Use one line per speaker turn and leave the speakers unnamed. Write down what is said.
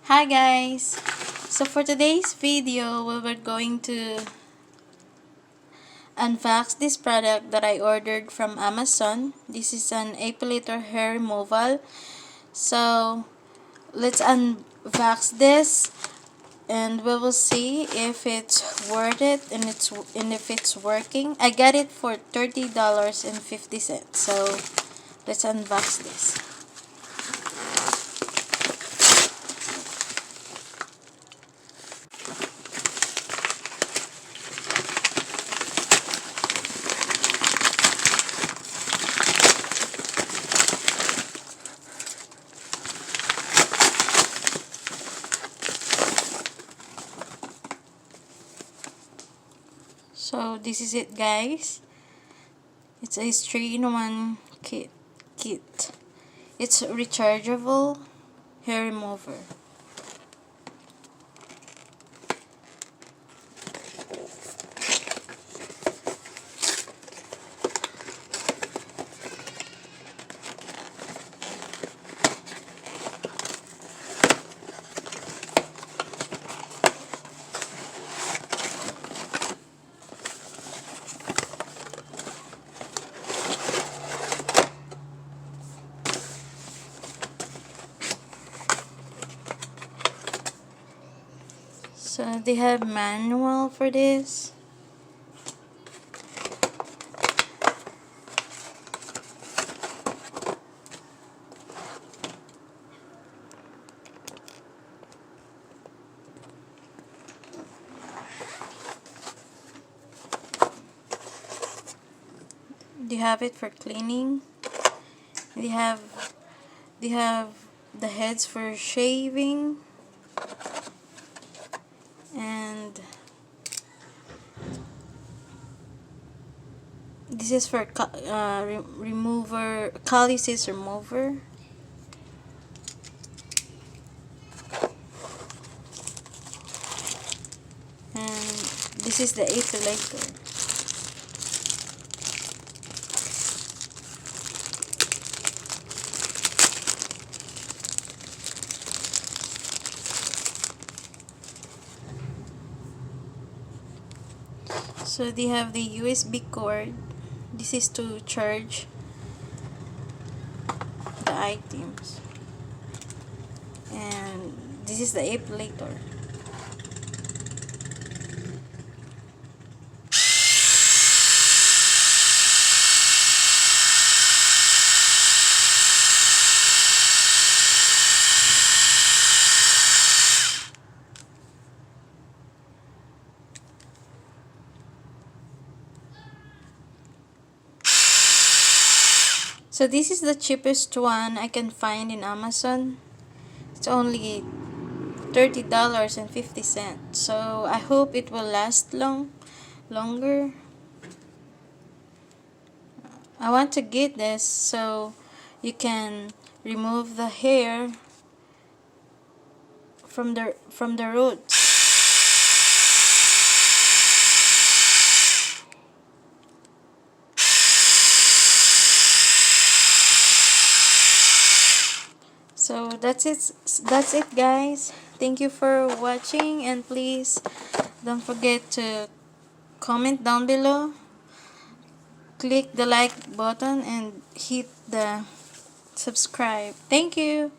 Hi guys! So for today's video, we were going to unbox this product that I ordered from Amazon. This is an Epilator hair removal. So let's unbox this and we will see if it's worth it and if it's working. I got it for $30.50. So let's unbox this. So this is it, guys. It's a 3-in-1 kit. It's rechargeable hair remover. So they have manual for this. They have it for cleaning. They have the heads for shaving, and this is for calluses remover. And this is the Epilator. So they have the USB cord. This is to charge the items. And this is the Epilator. So this is the cheapest one I can find in Amazon. It's only $30.50. So I hope it will last longer. I want to get this so you can remove the hair from the roots. So that's it guys. Thank you for watching, and please don't forget to comment down below, click the like button, and hit the subscribe. Thank you.